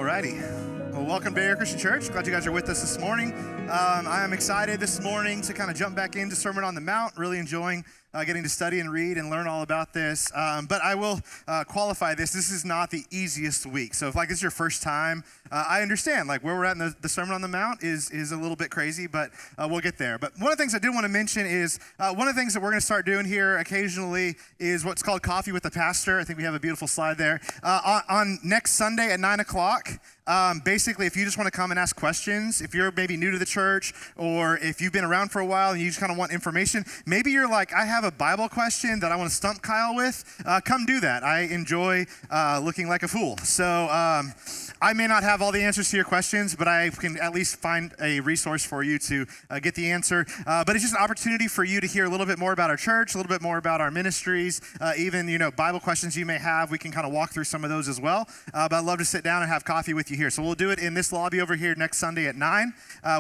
Alrighty. Well, welcome to Bay Area Christian Church. Glad you guys are with us this morning. I am excited this morning to kind of jump back into Sermon on the Mount. Really enjoying getting to study and read and learn all about this. But I will qualify this. This is not the easiest week. So if this is your first time, I understand where we're at in the Sermon on the Mount is a little bit crazy, but we'll get there. But one of the things I did want to mention is one of the things that we're going to start doing here occasionally is what's called Coffee with the Pastor. I think we have a beautiful slide there. On next Sunday at 9 o'clock, basically, if you just want to come and ask questions, if you're maybe new to the church, or if you've been around for a while and you just kind of want information, maybe you're like, I have a Bible question that I want to stump Kyle with, come do that. I enjoy looking like a fool. So I may not have all the answers to your questions, but I can at least find a resource for you to get the answer. But it's just an opportunity for you to hear a little bit more about our church, a little bit more about our ministries, even, Bible questions you may have. We can kind of walk through some of those as well. But I'd love to sit down and have coffee with you here. So we'll do it in this lobby over here next Sunday at 9.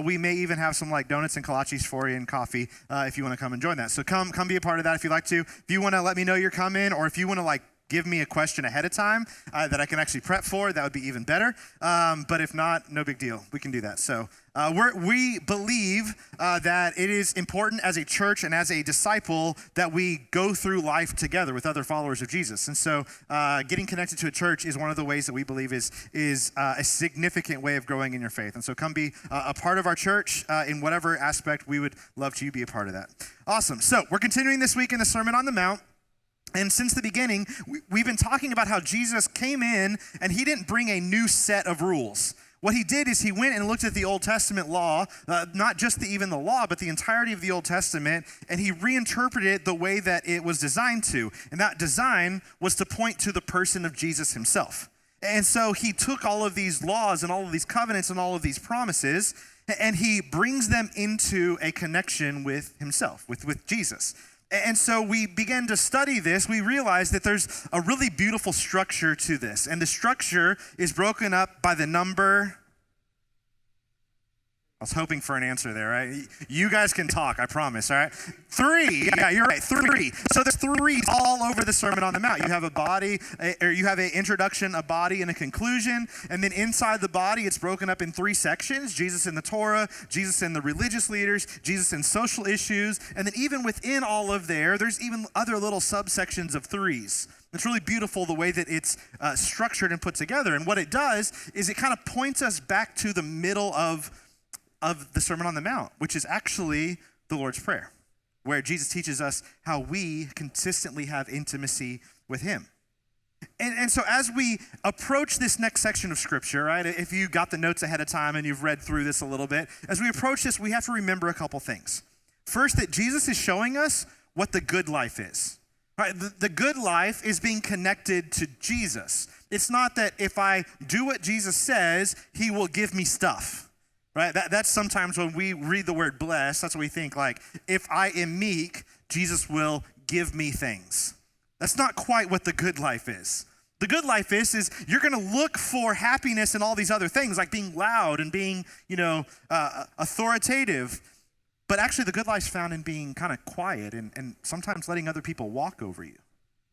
We may even have some donuts and kolaches for you and coffee if you want to come and join that. So come be a part of that if you'd like to. If you want to let me know you're coming, or if you want to give me a question ahead of time that I can actually prep for, that would be even better. But if not, no big deal. We can do that. So we believe that it is important as a church and as a disciple that we go through life together with other followers of Jesus. And so getting connected to a church is one of the ways that we believe is a significant way of growing in your faith. And so come be a part of our church in whatever aspect. We would love to be a part of that. Awesome. So we're continuing this week in the Sermon on the Mount. And since the beginning, we've been talking about how Jesus came in and he didn't bring a new set of rules. What he did is he went and looked at the Old Testament law, not just even the law, but the entirety of the Old Testament, and he reinterpreted it the way that it was designed to. And that design was to point to the person of Jesus himself. And so he took all of these laws and all of these covenants and all of these promises, and he brings them into a connection with himself, with Jesus. And so we began to study this. We realized that there's a really beautiful structure to this. And the structure is broken up by the number. I was hoping for an answer there, right? You guys can talk, I promise, all right? 3. Yeah, you're right, 3. So there's 3 all over the Sermon on the Mount. You have a body, or you have an introduction, a body, and a conclusion. And then inside the body, it's broken up in 3 sections. Jesus in the Torah, Jesus and the religious leaders, Jesus and social issues. And then even within all of there's even other little subsections of 3s. It's really beautiful the way that it's structured and put together. And what it does is it kind of points us back to the middle of the Sermon on the Mount, which is actually the Lord's Prayer, where Jesus teaches us how we consistently have intimacy with him. And so as we approach this next section of Scripture, right, if you got the notes ahead of time and you've read through this a little bit, as we approach this, we have to remember a couple things. First, that Jesus is showing us what the good life is. Right? The good life is being connected to Jesus. It's not that if I do what Jesus says, he will give me stuff. Right? That's sometimes when we read the word blessed, that's what we think, if I am meek, Jesus will give me things. That's not quite what the good life is. The good life is you're going to look for happiness in all these other things, like being loud and being, authoritative. But actually the good life's found in being kind of quiet and sometimes letting other people walk over you.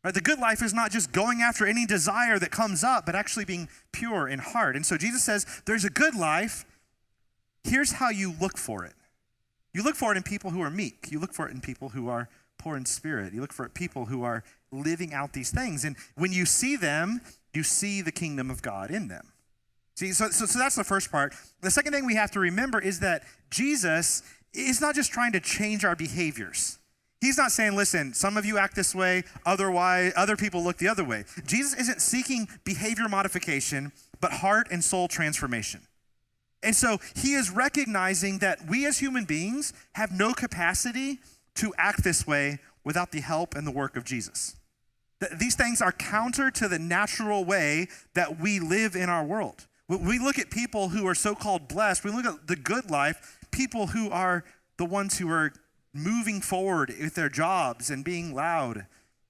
Right? The good life is not just going after any desire that comes up, but actually being pure in heart. And so Jesus says there's a good life. Here's how you look for it. You look for it in people who are meek. You look for it in people who are poor in spirit. You look for people who are living out these things. And when you see them, you see the kingdom of God in them. See, so that's the first part. The second thing we have to remember is that Jesus is not just trying to change our behaviors. He's not saying, listen, some of you act this way, otherwise other people look the other way. Jesus isn't seeking behavior modification, but heart and soul transformation. And so he is recognizing that we as human beings have no capacity to act this way without the help and the work of Jesus. These things are counter to the natural way that we live in our world. When we look at people who are so-called blessed, we look at the good life, people who are the ones who are moving forward with their jobs and being loud,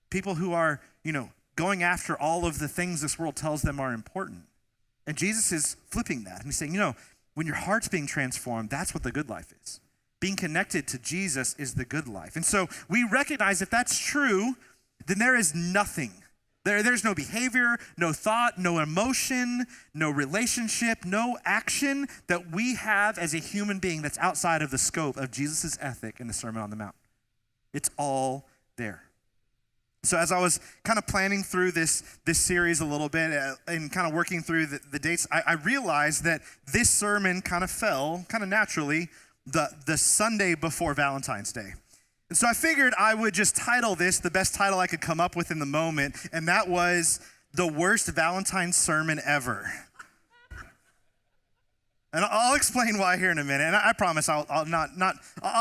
people who are, going after all of the things this world tells them are important. And Jesus is flipping that. And he's saying, when your heart's being transformed, that's what the good life is. Being connected to Jesus is the good life. And so we recognize if that's true, then there is nothing There's no behavior, no thought, no emotion, no relationship, no action that we have as a human being that's outside of the scope of Jesus' ethic in the Sermon on the Mount. It's all there. So as I was kind of planning through this series a little bit and kind of working through the dates, I realized that this sermon kind of fell, kind of naturally, the Sunday before Valentine's Day. And so I figured I would just title this the best title I could come up with in the moment, and that was The Worst Valentine's Sermon Ever. And I'll explain why here in a minute, and I promise I'll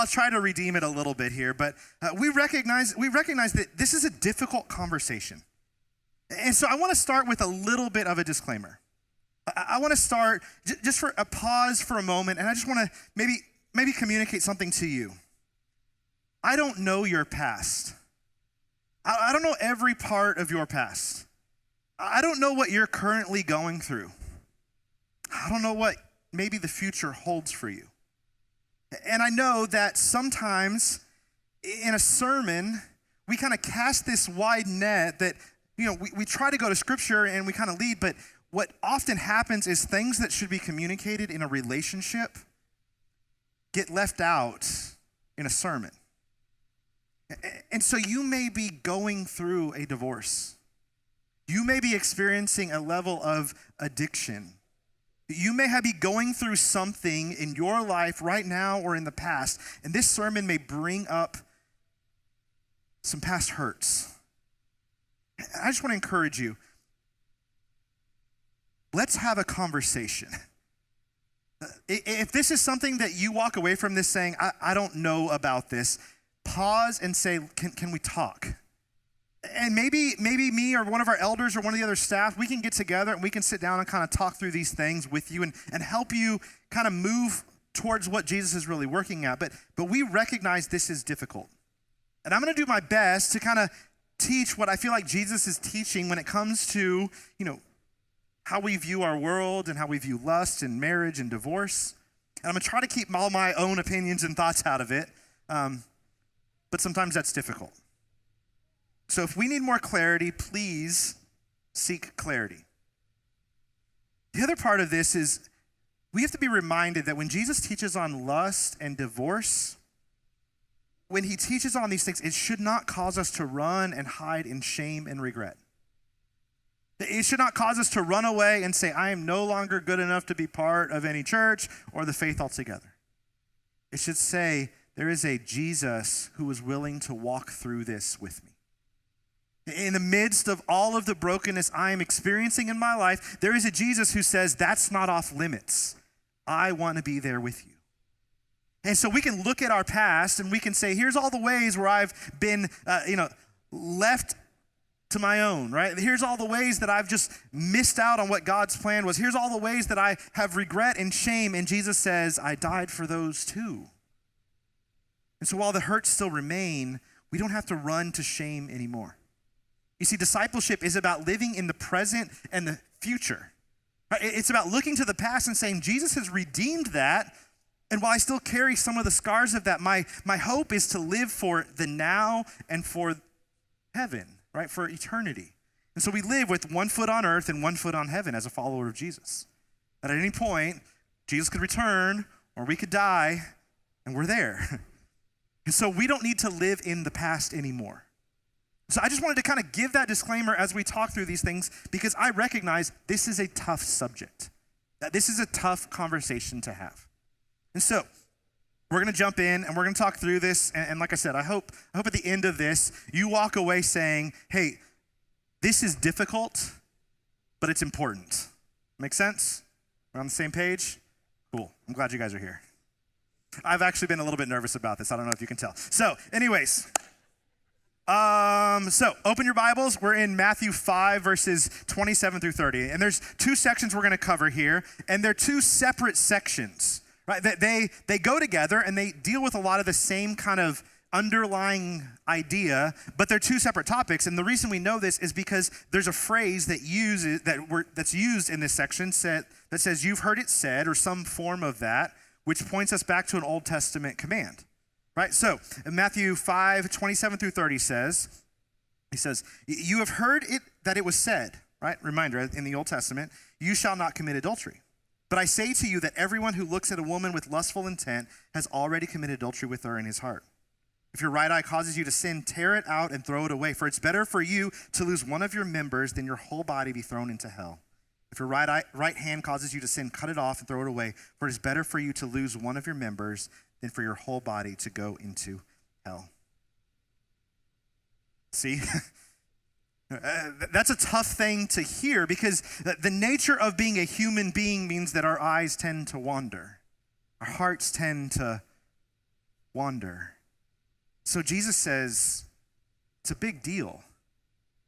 try to redeem it a little bit here, but we recognize that this is a difficult conversation. And so I want to start with a little bit of a disclaimer. I want to start just for a pause for a moment, and I just want to maybe communicate something to you. I don't know your past. I don't know every part of your past. I don't know what you're currently going through. I don't know what maybe the future holds for you. And I know that sometimes in a sermon, we kind of cast this wide net that, we try to go to Scripture and we kind of lead, but what often happens is things that should be communicated in a relationship get left out in a sermon. And so you may be going through a divorce. You may be experiencing a level of addiction. You may be going through something in your life right now or in the past, and this sermon may bring up some past hurts. I just want to encourage you. Let's have a conversation. If this is something that you walk away from this saying, I don't know about this, pause and say, can we talk? And maybe me or one of our elders or one of the other staff, we can get together and we can sit down and kind of talk through these things with you and help you kind of move towards what Jesus is really working at. But we recognize this is difficult. And I'm going to do my best to kind of teach what I feel like Jesus is teaching when it comes to, how we view our world and how we view lust and marriage and divorce. And I'm going to try to keep all my own opinions and thoughts out of it. But sometimes that's difficult. So if we need more clarity, please seek clarity. The other part of this is we have to be reminded that when Jesus teaches on lust and divorce, when he teaches on these things, it should not cause us to run and hide in shame and regret. It should not cause us to run away and say, I am no longer good enough to be part of any church or the faith altogether. It should say, there is a Jesus who is willing to walk through this with me. In the midst of all of the brokenness I am experiencing in my life, there is a Jesus who says, that's not off limits. I want to be there with you. And so we can look at our past and we can say, here's all the ways where I've been, left to my own, right? Here's all the ways that I've just missed out on what God's plan was. Here's all the ways that I have regret and shame. And Jesus says, I died for those too. And so while the hurts still remain, we don't have to run to shame anymore. You see, discipleship is about living in the present and the future. Right? It's about looking to the past and saying, Jesus has redeemed that. And while I still carry some of the scars of that, my hope is to live for the now and for heaven, right? For eternity. And so we live with one foot on earth and one foot on heaven as a follower of Jesus. That at any point, Jesus could return or we could die and we're there. And so we don't need to live in the past anymore. So I just wanted to kind of give that disclaimer as we talk through these things because I recognize this is a tough subject. That this is a tough conversation to have. And so we're going to jump in and we're going to talk through this. And like I said, I hope at the end of this, you walk away saying, hey, this is difficult, but it's important. Make sense? We're on the same page? Cool. I'm glad you guys are here. I've actually been a little bit nervous about this. I don't know if you can tell. So anyways, so open your Bibles. We're in Matthew 5, verses 27 through 30. And there's two sections we're going to cover here. And they're two separate sections, right? They go together and they deal with a lot of the same kind of underlying idea, but they're two separate topics. And the reason we know this is because there's a phrase that's used in this section that says, you've heard it said, or some form of that, which points us back to an Old Testament command, right? So in Matthew 5, 27 through 30 says, He says, you have heard it that it was said, right? Reminder, in the Old Testament, you shall not commit adultery. But I say to you that everyone who looks at a woman with lustful intent has already committed adultery with her in his heart. If your right eye causes you to sin, tear it out and throw it away. For it's better for you to lose one of your members than your whole body be thrown into hell. If your right hand causes you to sin, cut it off and throw it away. For it is better for you to lose one of your members than for your whole body to go into hell. See? That's a tough thing to hear because the nature of being a human being means that our eyes tend to wander. Our hearts tend to wander. So Jesus says it's a big deal.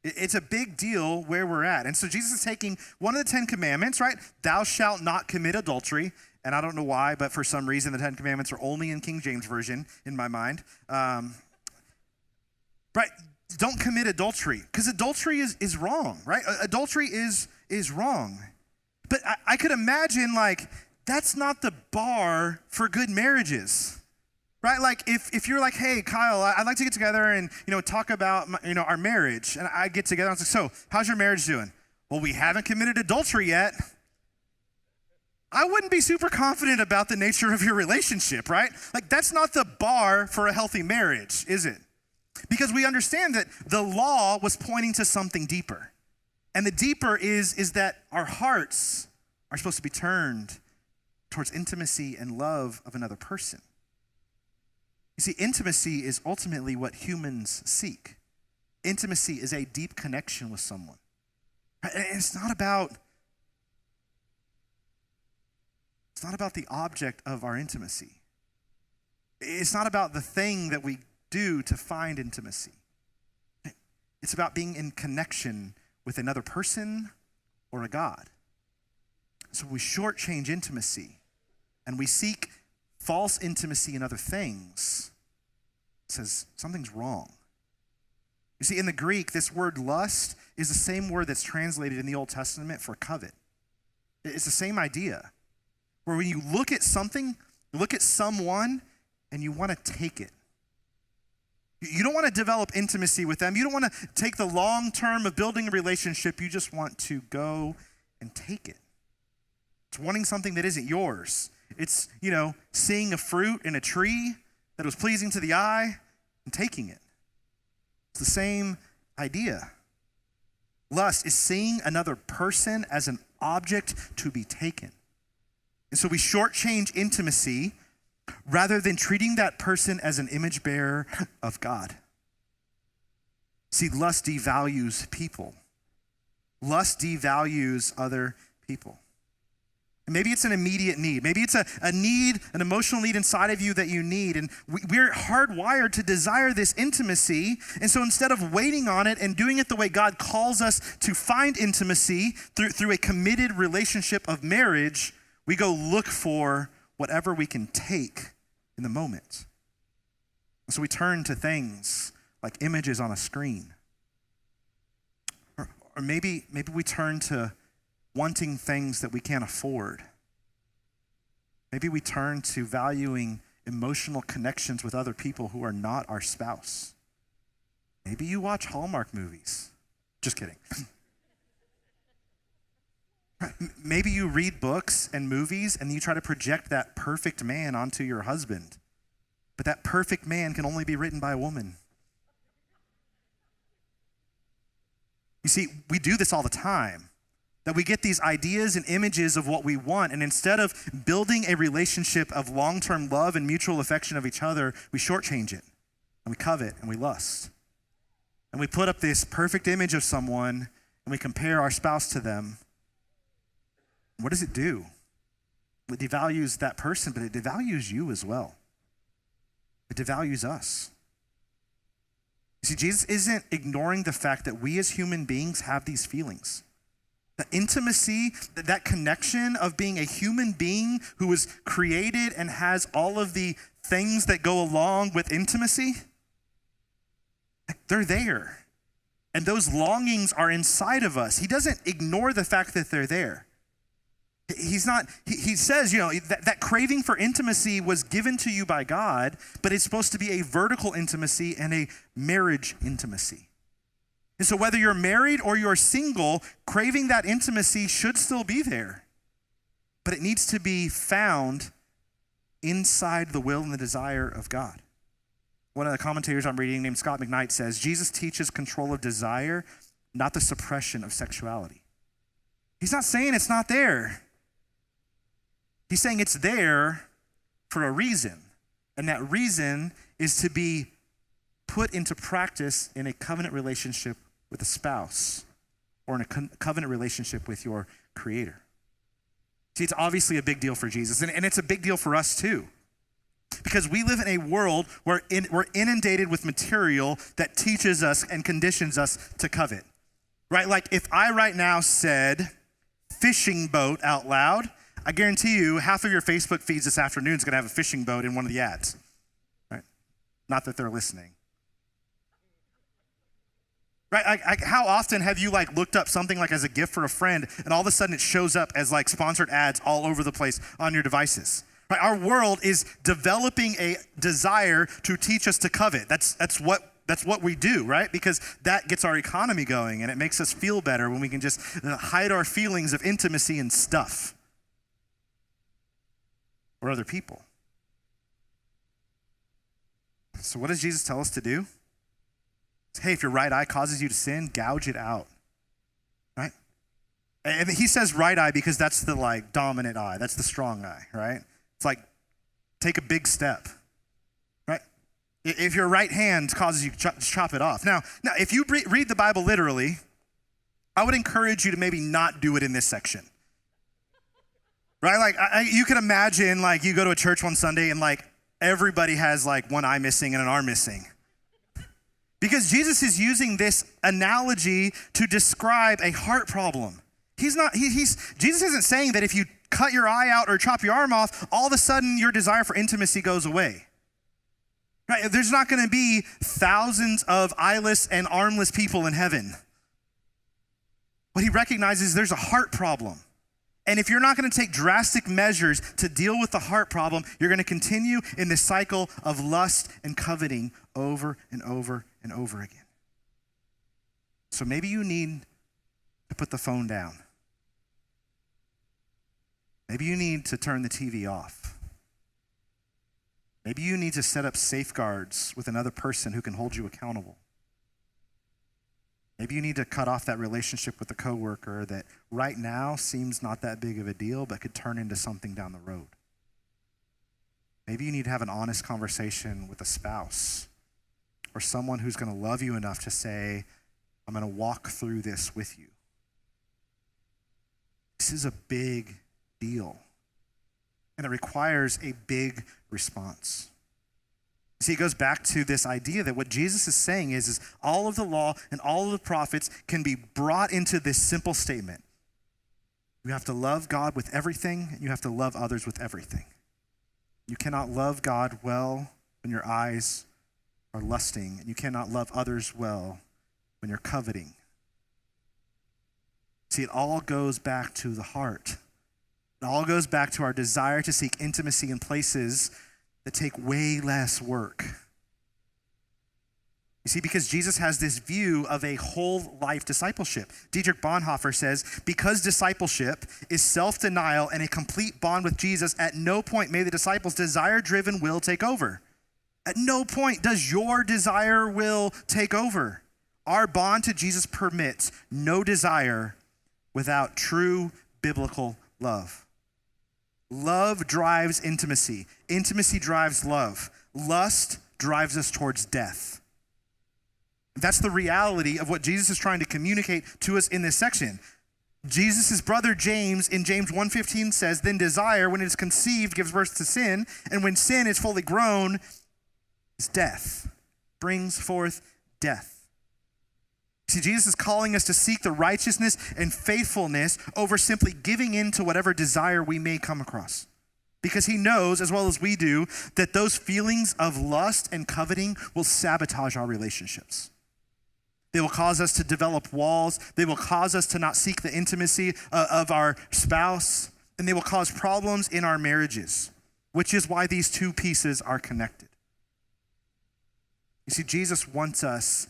It's a big deal where we're at. And so Jesus is taking one of the 10 commandments, right? Thou shalt not commit adultery. And I don't know why, but for some reason the 10 commandments are only in King James Version in my mind. Right? Don't commit adultery, because adultery is wrong, right? Adultery is wrong. But I could imagine, like, that's not the bar for good marriages, right? Like, if you're like, hey, Kyle, I'd like to get together and, talk about, our marriage. And I get together, I was like, so, how's your marriage doing? Well, we haven't committed adultery yet. I wouldn't be super confident about the nature of your relationship, right? Like, that's not the bar for a healthy marriage, is it? Because we understand that the law was pointing to something deeper. And the deeper is that our hearts are supposed to be turned towards intimacy and love of another person. You see, intimacy is ultimately what humans seek. Intimacy is a deep connection with someone. And it's not about the object of our intimacy. It's not about the thing that we do to find intimacy. It's about being in connection with another person or a God. So we shortchange intimacy and we seek false intimacy in other things. It says something's wrong. You see, in the Greek, this word lust is the same word that's translated in the Old Testament for covet. It's the same idea. Where when you look at something, you look at someone, and you want to take it. You don't want to develop intimacy with them. You don't want to take the long term of building a relationship. You just want to go and take it. It's wanting something that isn't yours. It's, seeing a fruit in a tree that was pleasing to the eye and taking it. It's the same idea. Lust is seeing another person as an object to be taken. And so we shortchange intimacy rather than treating that person as an image bearer of God. See, lust devalues people. Lust devalues other people. And maybe it's an immediate need. Maybe it's a need, an emotional need inside of you that you need. And we're hardwired to desire this intimacy. And so instead of waiting on it and doing it the way God calls us to find intimacy through a committed relationship of marriage, we go look for whatever we can take in the moment. So we turn to things like images on a screen. Or maybe we turn to wanting things that we can't afford. Maybe we turn to valuing emotional connections with other people who are not our spouse. Maybe you watch Hallmark movies. Just kidding. Maybe you read books and movies and you try to project that perfect man onto your husband. But that perfect man can only be written by a woman. You see, we do this all the time. That we get these ideas and images of what we want, and instead of building a relationship of long-term love and mutual affection of each other, we shortchange it, and we covet, and we lust. And we put up this perfect image of someone, and we compare our spouse to them. What does it do? It devalues that person, but it devalues you as well. It devalues us. You see, Jesus isn't ignoring the fact that we as human beings have these feelings. The intimacy, that connection of being a human being who was created and has all of the things that go along with intimacy, they're there. And those longings are inside of us. He doesn't ignore the fact that they're there. He says, that craving for intimacy was given to you by God, but it's supposed to be a vertical intimacy and a marriage intimacy. And so whether you're married or you're single, craving that intimacy should still be there. But it needs to be found inside the will and the desire of God. One of the commentators I'm reading named Scott McKnight says, Jesus teaches control of desire, not the suppression of sexuality. He's not saying it's not there. He's saying it's there for a reason. And that reason is to be put into practice in a covenant relationship with a spouse or in a covenant relationship with your Creator. See, it's obviously a big deal for Jesus, and it's a big deal for us too. Because we live in a world where we're inundated with material that teaches us and conditions us to covet, right? Like if I right now said fishing boat out loud, I guarantee you half of your Facebook feeds this afternoon is going to have a fishing boat in one of the ads, right? Not that they're listening. Right? How often have you looked up something as a gift for a friend and all of a sudden it shows up as sponsored ads all over the place on your devices? Right? Our world is developing a desire to teach us to covet. That's what we do, right? Because that gets our economy going and it makes us feel better when we can just hide our feelings of intimacy and stuff or other people. So what does Jesus tell us to do? Hey, if your right eye causes you to sin, gouge it out, right? And he says right eye because that's the dominant eye. That's the strong eye, right? It's take a big step, right? If your right hand causes you to chop it off. Now, if you read the Bible literally, I would encourage you to maybe not do it in this section, right? You can imagine you go to a church one Sunday and everybody has one eye missing and an arm missing. Because Jesus is using this analogy to describe a heart problem. Jesus isn't saying that if you cut your eye out or chop your arm off, all of a sudden your desire for intimacy goes away. Right? There's not going to be thousands of eyeless and armless people in heaven. What he recognizes, there's a heart problem. And if you're not going to take drastic measures to deal with the heart problem, you're going to continue in this cycle of lust and coveting over and over and over again. So maybe you need to put the phone down. Maybe you need to turn the TV off. Maybe you need to set up safeguards with another person who can hold you accountable. Maybe you need to cut off that relationship with a coworker that right now seems not that big of a deal, but could turn into something down the road. Maybe you need to have an honest conversation with a spouse or someone who's going to love you enough to say, I'm going to walk through this with you. This is a big deal, and it requires a big response. See, it goes back to this idea that what Jesus is saying is all of the law and all of the prophets can be brought into this simple statement. You have to love God with everything, and you have to love others with everything. You cannot love God well when your eyes are lusting, and you cannot love others well when you're coveting. See, it all goes back to the heart. It all goes back to our desire to seek intimacy in places that take way less work. You see, because Jesus has this view of a whole life discipleship. Dietrich Bonhoeffer says, because discipleship is self-denial and a complete bond with Jesus, at no point may the disciples' desire-driven will take over. At no point does your desire will take over. Our bond to Jesus permits no desire without true biblical love. Love drives intimacy. Intimacy drives love. Lust drives us towards death. That's the reality of what Jesus is trying to communicate to us in this section. Jesus' brother James in James 1:15 says, then desire, when it is conceived, gives birth to sin, and when sin is fully grown, is death, brings forth death. See, Jesus is calling us to seek the righteousness and faithfulness over simply giving in to whatever desire we may come across. Because he knows, as well as we do, that those feelings of lust and coveting will sabotage our relationships. They will cause us to develop walls. They will cause us to not seek the intimacy of our spouse. And they will cause problems in our marriages, which is why these two pieces are connected. You see, Jesus wants us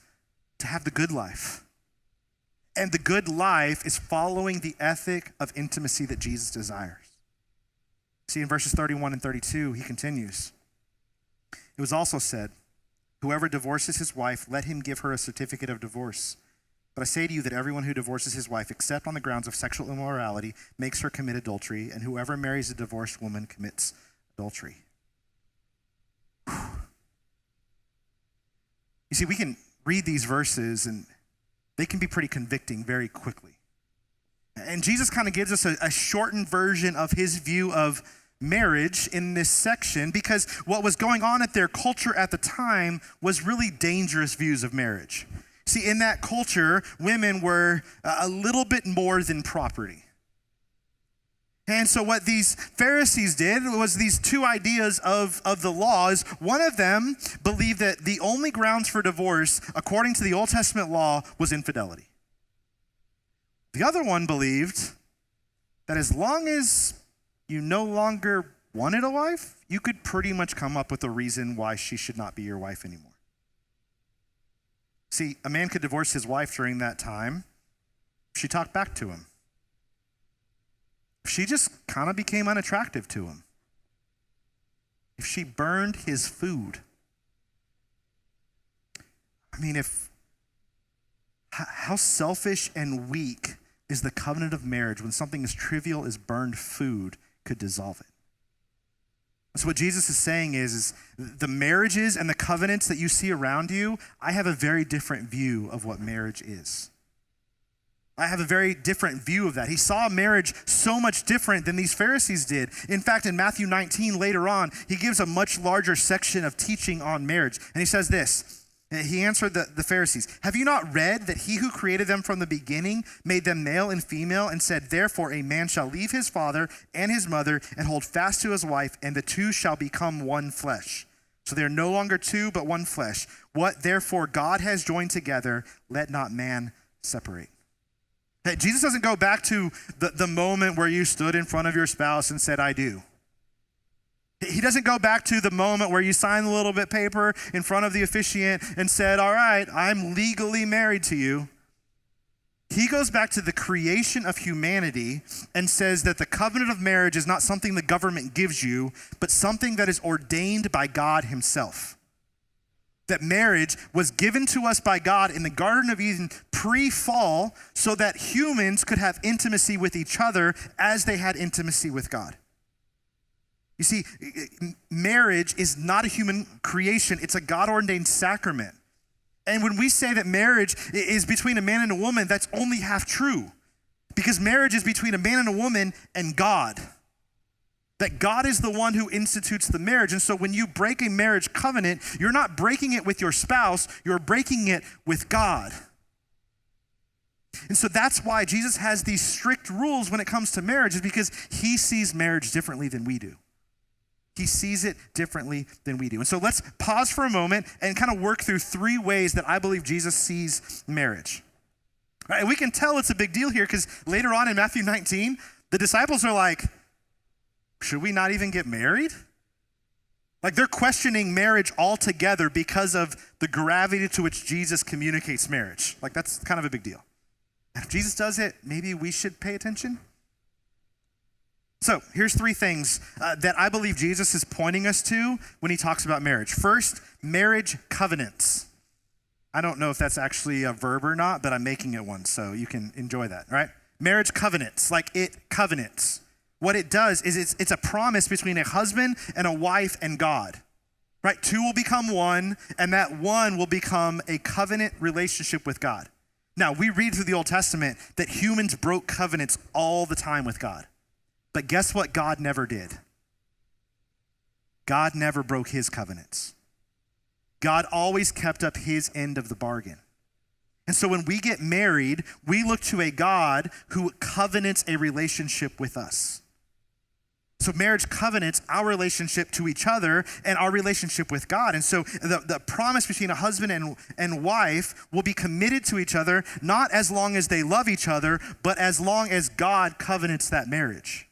to have the good life. And the good life is following the ethic of intimacy that Jesus desires. See, in verses 31 and 32, he continues. It was also said, whoever divorces his wife, let him give her a certificate of divorce. But I say to you that everyone who divorces his wife, except on the grounds of sexual immorality, makes her commit adultery, and whoever marries a divorced woman commits adultery. Whew. You see, we can read these verses, and they can be pretty convicting very quickly. And Jesus kind of gives us a shortened version of his view of marriage in this section, because what was going on at their culture at the time was really dangerous views of marriage. See, in that culture, women were a little bit more than property. And so what these Pharisees did was these two ideas of the law is one of them believed that the only grounds for divorce, according to the Old Testament law, was infidelity. The other one believed that as long as you no longer wanted a wife, you could pretty much come up with a reason why she should not be your wife anymore. See, a man could divorce his wife during that time if she talked back to him. If she just kind of became unattractive to him. If she burned his food. I mean, how selfish and weak is the covenant of marriage when something as trivial as burned food could dissolve it? So what Jesus is saying is the marriages and the covenants that you see around you, I have a very different view of what marriage is. I have a very different view of that. He saw marriage so much different than these Pharisees did. In fact, in Matthew 19, later on, he gives a much larger section of teaching on marriage. And he says this, he answered the Pharisees, have you not read that he who created them from the beginning made them male and female and said, therefore a man shall leave his father and his mother and hold fast to his wife, and the two shall become one flesh. So they are no longer two, but one flesh. What therefore God has joined together, let not man separate. Hey, Jesus doesn't go back to the moment where you stood in front of your spouse and said, I do. He doesn't go back to the moment where you signed the little bit paper in front of the officiant and said, all right, I'm legally married to you. He goes back to the creation of humanity and says that the covenant of marriage is not something the government gives you, but something that is ordained by God himself. That marriage was given to us by God in the Garden of Eden pre-fall so that humans could have intimacy with each other as they had intimacy with God. You see, marriage is not a human creation. It's a God-ordained sacrament. And when we say that marriage is between a man and a woman, that's only half true. Because marriage is between a man and a woman and God. That God is the one who institutes the marriage. And so when you break a marriage covenant, you're not breaking it with your spouse, you're breaking it with God. And so that's why Jesus has these strict rules when it comes to marriage, is because he sees marriage differently than we do. He sees it differently than we do. And so let's pause for a moment and kind of work through three ways that I believe Jesus sees marriage. Right, and we can tell it's a big deal here because later on in Matthew 19, the disciples are like, should we not even get married? Like they're questioning marriage altogether because of the gravity to which Jesus communicates marriage. Like that's kind of a big deal. And if Jesus does it, maybe we should pay attention. So here's three things that I believe Jesus is pointing us to when he talks about marriage. First, marriage covenants. I don't know if that's actually a verb or not, but I'm making it one, so you can enjoy that, right? Marriage covenants, like it covenants. What it does is it's a promise between a husband and a wife and God, right? Two will become one, and that one will become a covenant relationship with God. Now, we read through the Old Testament that humans broke covenants all the time with God. But guess what God never did? God never broke his covenants. God always kept up his end of the bargain. And so when we get married, we look to a God who covenants a relationship with us. So marriage covenants our relationship to each other and our relationship with God. And so the promise between a husband and wife will be committed to each other, not as long as they love each other, but as long as God covenants that marriage.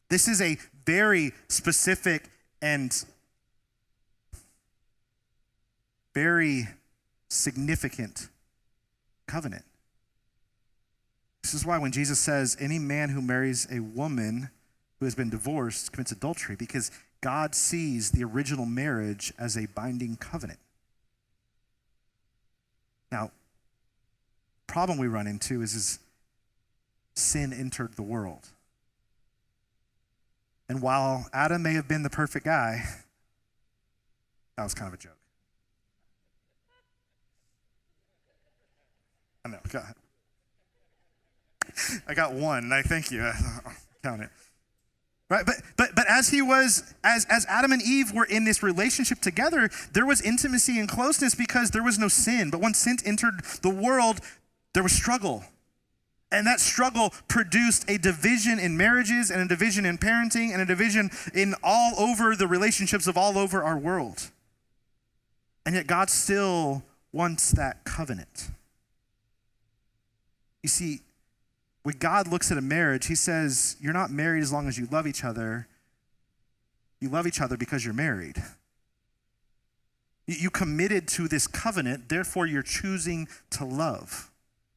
This is a very specific and very significant covenant. This is why when Jesus says any man who marries a woman who has been divorced commits adultery, because God sees the original marriage as a binding covenant. Now, the problem we run into is sin entered the world. And while Adam may have been the perfect guy, that was kind of a joke. I know, go ahead. I got one, and I thank you. I'll count it. Right, but as Adam and Eve were in this relationship together, there was intimacy and closeness because there was no sin. But once sin entered the world, there was struggle. And that struggle produced a division in marriages and a division in parenting and a division in all over the relationships of all over our world. And yet God still wants that covenant. You see, when God looks at a marriage, he says, you're not married as long as you love each other. You love each other because you're married. You committed to this covenant, therefore you're choosing to love.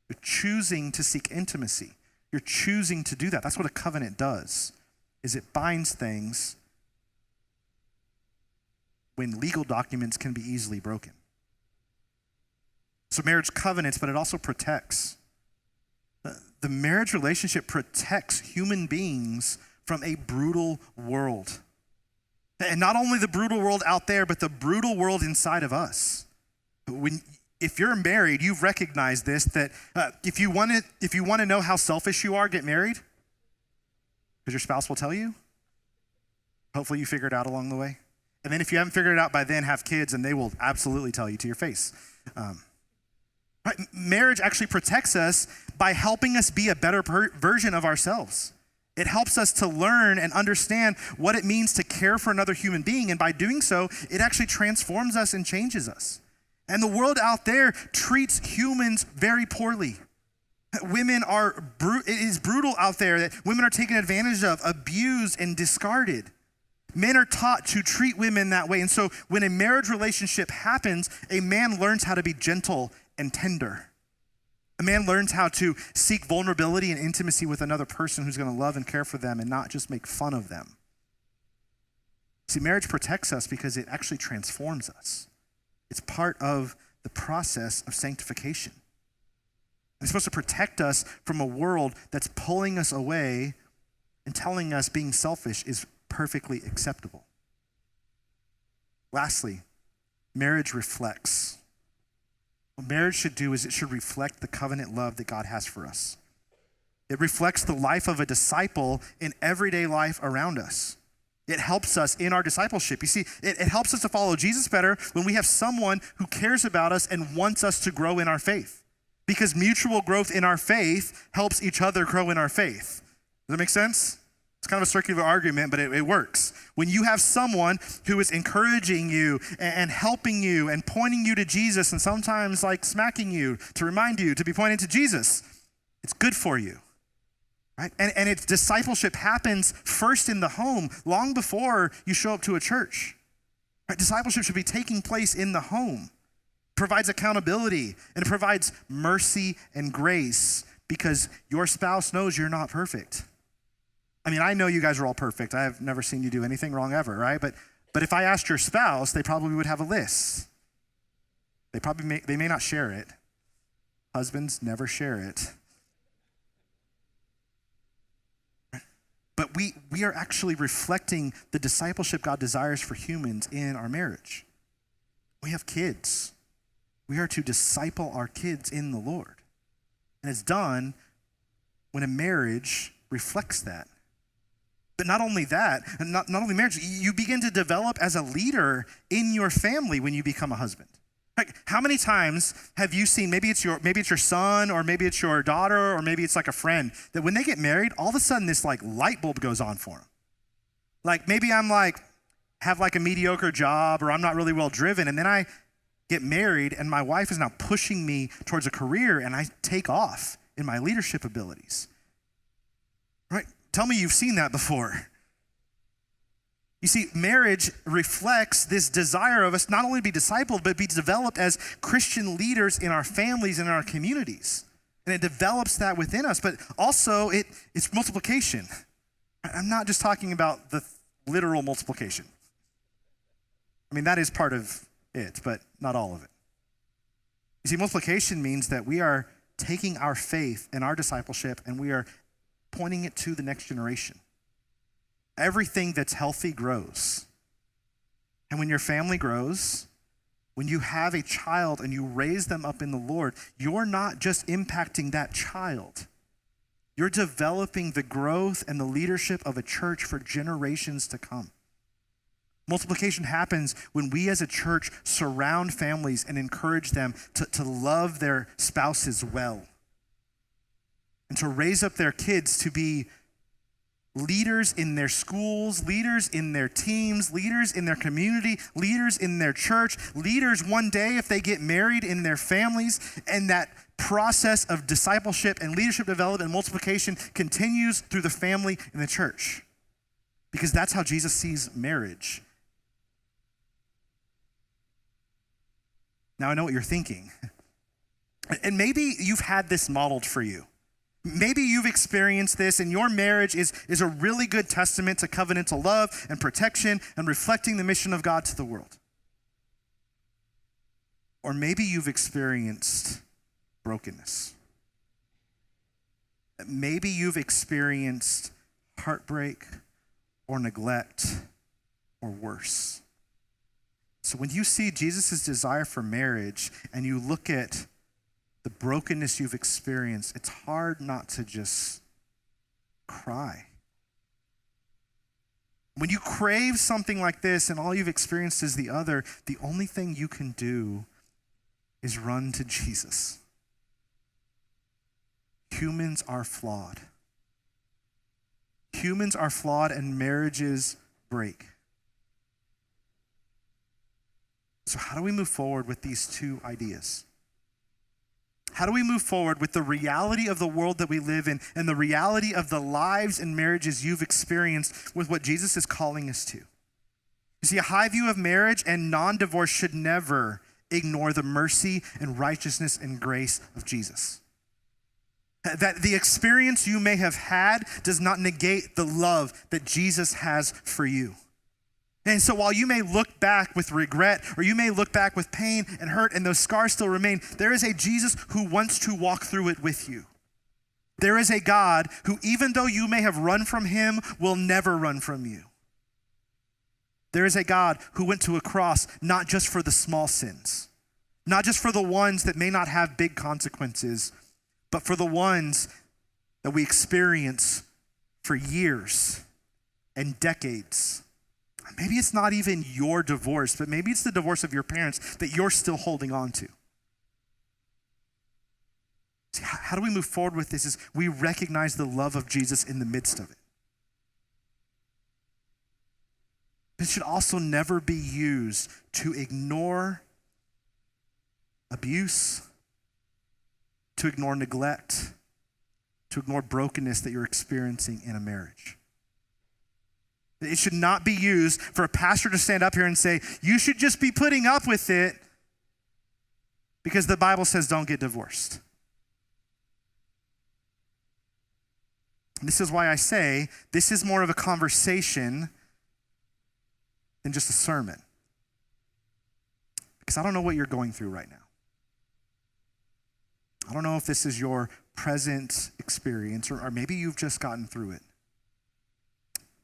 You're choosing to seek intimacy. You're choosing to do that. That's what a covenant does, is it binds things when legal documents can be easily broken. So marriage covenants, but it also protects. The marriage relationship protects human beings from a brutal world. And not only the brutal world out there, but the brutal world inside of us. If you're married, you've recognized this, that if you want to know how selfish you are, get married, because your spouse will tell you. Hopefully you figure it out along the way. And then if you haven't figured it out by then, have kids, and they will absolutely tell you to your face. Right? Marriage actually protects us by helping us be a better version of ourselves. It helps us to learn and understand what it means to care for another human being. And by doing so, it actually transforms us and changes us. And the world out there treats humans very poorly. It is brutal out there that women are taken advantage of, abused, and discarded. Men are taught to treat women that way. And so when a marriage relationship happens, a man learns how to be gentle and tender. A man learns how to seek vulnerability and intimacy with another person who's going to love and care for them and not just make fun of them. See, marriage protects us because it actually transforms us. It's part of the process of sanctification. It's supposed to protect us from a world that's pulling us away and telling us being selfish is perfectly acceptable. Lastly, marriage reflects. What marriage should do is it should reflect the covenant love that God has for us. It reflects the life of a disciple in everyday life around us. It helps us in our discipleship. You see, it helps us to follow Jesus better when we have someone who cares about us and wants us to grow in our faith. Because mutual growth in our faith helps each other grow in our faith. Does that make sense? It's kind of a circular argument, but it works. When you have someone who is encouraging you and helping you and pointing you to Jesus and sometimes like smacking you to remind you to be pointed to Jesus, it's good for you. Right? And its discipleship happens first in the home, long before you show up to a church. Right? Discipleship should be taking place in the home. It provides accountability, and it provides mercy and grace because your spouse knows you're not perfect. I mean, I know you guys are all perfect. I have never seen you do anything wrong ever, right? But if I asked your spouse, they probably would have a list. They may not share it. Husbands never share it. But we are actually reflecting the discipleship God desires for humans in our marriage. We have kids. We are to disciple our kids in the Lord. And it's done when a marriage reflects that. But not only that, and not only marriage, you begin to develop as a leader in your family when you become a husband. Like, how many times have you seen, maybe it's your son, or maybe it's your daughter, or maybe it's like a friend, that when they get married, all of a sudden this like light bulb goes on for them. Like maybe I'm like, have like a mediocre job, or I'm not really well driven, and then I get married and my wife is now pushing me towards a career and I take off in my leadership abilities. Right? Tell me you've seen that before. You see, marriage reflects this desire of us not only to be discipled, but be developed as Christian leaders in our families and in our communities. And it develops that within us, but also it's multiplication. I'm not just talking about the literal multiplication. I mean, that is part of it, but not all of it. You see, multiplication means that we are taking our faith and our discipleship and we are pointing it to the next generation. Everything that's healthy grows. And when your family grows, when you have a child and you raise them up in the Lord, you're not just impacting that child. You're developing the growth and the leadership of a church for generations to come. Multiplication happens when we as a church surround families and encourage them to love their spouses well and to raise up their kids to be leaders in their schools, leaders in their teams, leaders in their community, leaders in their church, leaders one day if they get married in their families. And that process of discipleship and leadership development and multiplication continues through the family and the church. Because that's how Jesus sees marriage. Now I know what you're thinking. And maybe you've had this modeled for you. Maybe you've experienced this and your marriage is a really good testament to covenantal love and protection and reflecting the mission of God to the world. Or maybe you've experienced brokenness. Maybe you've experienced heartbreak or neglect or worse. So when you see Jesus' desire for marriage and you look at the brokenness you've experienced, it's hard not to just cry. When you crave something like this and all you've experienced is the other, the only thing you can do is run to Jesus. Humans are flawed. Humans are flawed and marriages break. So how do we move forward with these two ideas? How do we move forward with the reality of the world that we live in and the reality of the lives and marriages you've experienced with what Jesus is calling us to? You see, a high view of marriage and non-divorce should never ignore the mercy and righteousness and grace of Jesus. That the experience you may have had does not negate the love that Jesus has for you. And so while you may look back with regret, or you may look back with pain and hurt, and those scars still remain, there is a Jesus who wants to walk through it with you. There is a God who, even though you may have run from him, will never run from you. There is a God who went to a cross not just for the small sins, not just for the ones that may not have big consequences, but for the ones that we experience for years and decades. Maybe it's not even your divorce, but maybe it's the divorce of your parents that you're still holding on to. See, how do we move forward with this is we recognize the love of Jesus in the midst of it. It should also never be used to ignore abuse, to ignore neglect, to ignore brokenness that you're experiencing in a marriage. It should not be used for a pastor to stand up here and say, you should just be putting up with it because the Bible says don't get divorced. And this is why I say this is more of a conversation than just a sermon. Because I don't know what you're going through right now. I don't know if this is your present experience or maybe you've just gotten through it.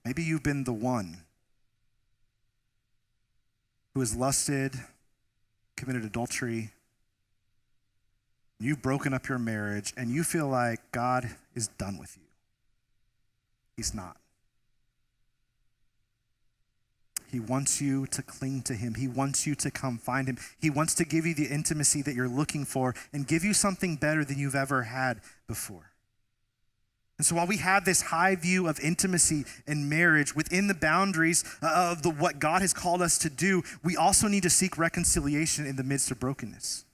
Maybe you've been the one who has lusted, committed adultery. You've broken up your marriage and you feel like God is done with you. He's not. He wants you to cling to him. He wants you to come find him. He wants to give you the intimacy that you're looking for and give you something better than you've ever had before. And so while we have this high view of intimacy and marriage within the boundaries of what God has called us to do, we also need to seek reconciliation in the midst of brokenness.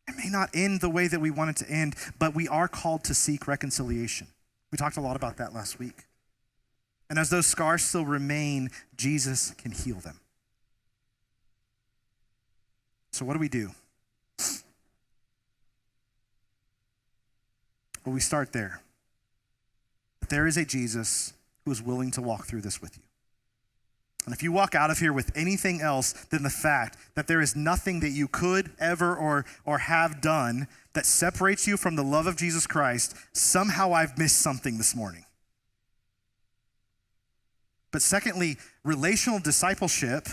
It may not end the way that we want it to end, but we are called to seek reconciliation. We talked a lot about that last week. And as those scars still remain, Jesus can heal them. So what do we do? But we start there. There is a Jesus who is willing to walk through this with you. And if you walk out of here with anything else than the fact that there is nothing that you could ever or have done that separates you from the love of Jesus Christ, somehow I've missed something this morning. But secondly, relational discipleship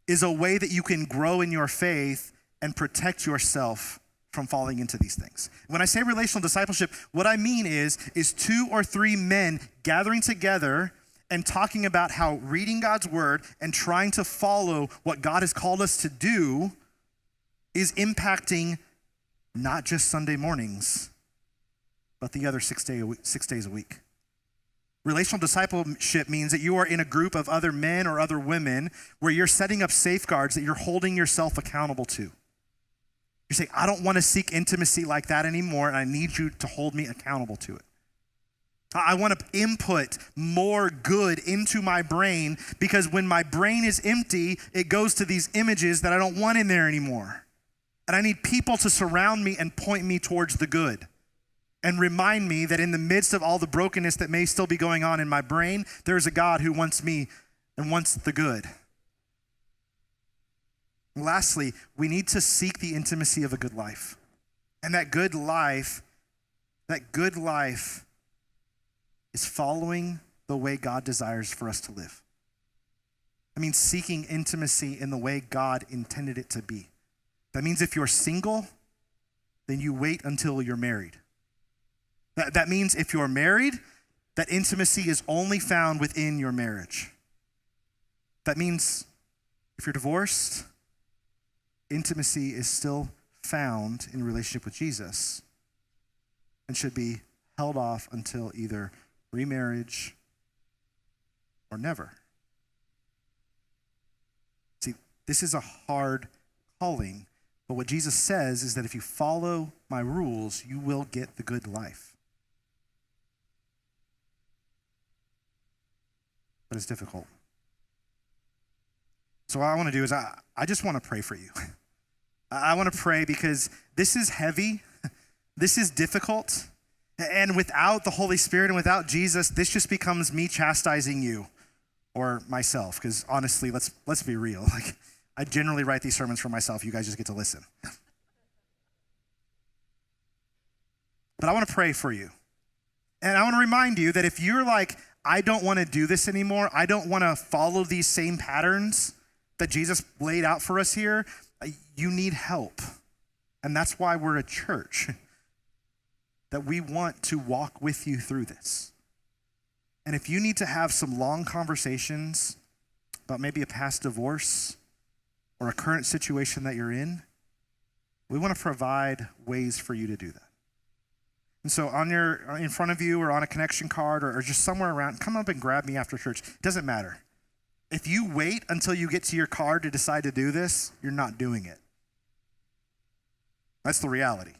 is a way that you can grow in your faith and protect yourself from falling into these things. When I say relational discipleship, what I mean is 2 or 3 men gathering together and talking about how reading God's word and trying to follow what God has called us to do is impacting not just Sunday mornings, but the other 6 days a week. Relational discipleship means that you are in a group of other men or other women where you're setting up safeguards that you're holding yourself accountable to. You say, I don't want to seek intimacy like that anymore, and I need you to hold me accountable to it. I want to input more good into my brain because when my brain is empty, it goes to these images that I don't want in there anymore. And I need people to surround me and point me towards the good and remind me that in the midst of all the brokenness that may still be going on in my brain, there's a God who wants me and wants the good. Lastly, we need to seek the intimacy of a good life. And that good life is following the way God desires for us to live. I mean, seeking intimacy in the way God intended it to be. That means if you're single, then you wait until you're married. That means if you're married, that intimacy is only found within your marriage. That means if you're divorced, intimacy is still found in relationship with Jesus and should be held off until either remarriage or never. See, this is a hard calling, but what Jesus says is that if you follow my rules, you will get the good life. But it's difficult. So what I want to do is I just want to pray for you. I want to pray because this is heavy. This is difficult. And without the Holy Spirit and without Jesus, this just becomes me chastising you or myself. Because honestly, let's be real. Like, I generally write these sermons for myself. You guys just get to listen. But I want to pray for you. And I want to remind you that if you're like, I don't want to do this anymore, I don't want to follow these same patterns that Jesus laid out for us here, you need help. And that's why we're a church, that we want to walk with you through this. And if you need to have some long conversations about maybe a past divorce or a current situation that you're in, we want to provide ways for you to do that. And so in front of you or on a connection card or just somewhere around, come up and grab me after church. It doesn't matter. If you wait until you get to your car to decide to do this, you're not doing it. That's the reality.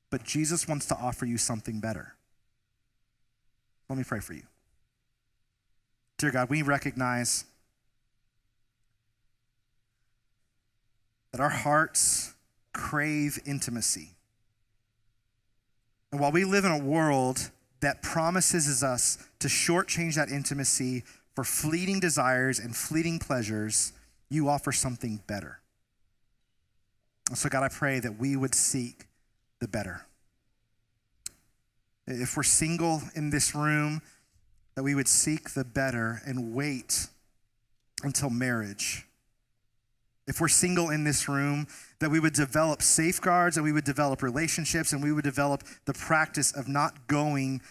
But Jesus wants to offer you something better. Let me pray for you. Dear God, we recognize that our hearts crave intimacy. And while we live in a world that promises us to shortchange that intimacy for fleeting desires and fleeting pleasures, you offer something better. And so God, I pray that we would seek the better. If we're single in this room, that we would seek the better and wait until marriage. If we're single in this room, that we would develop safeguards, that we would develop relationships, and we would develop the practice of not going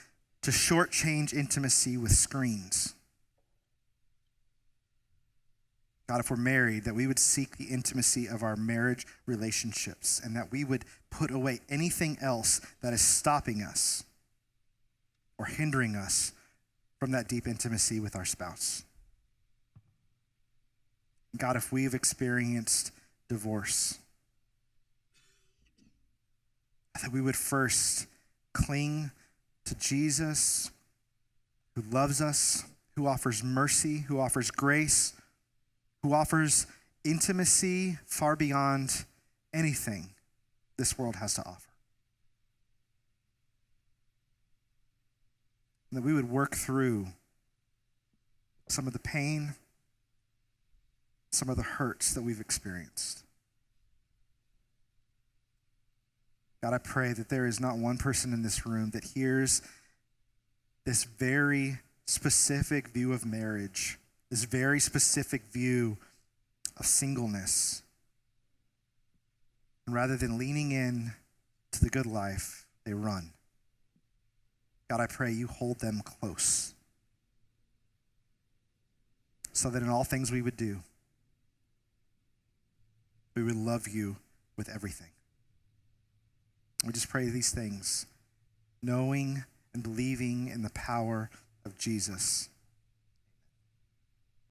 to shortchange intimacy with screens. God, if we're married, that we would seek the intimacy of our marriage relationships and that we would put away anything else that is stopping us or hindering us from that deep intimacy with our spouse. God, if we've experienced divorce, that we would first cling to Jesus, who loves us, who offers mercy, who offers grace, who offers intimacy far beyond anything this world has to offer. and that we would work through some of the pain, some of the hurts that we've experienced. God, I pray that there is not one person in this room that hears this very specific view of marriage, this very specific view of singleness, and rather than leaning in to the good life, they run. God, I pray you hold them close so that in all things we would do, we would love you with everything. We just pray these things, knowing and believing in the power of Jesus.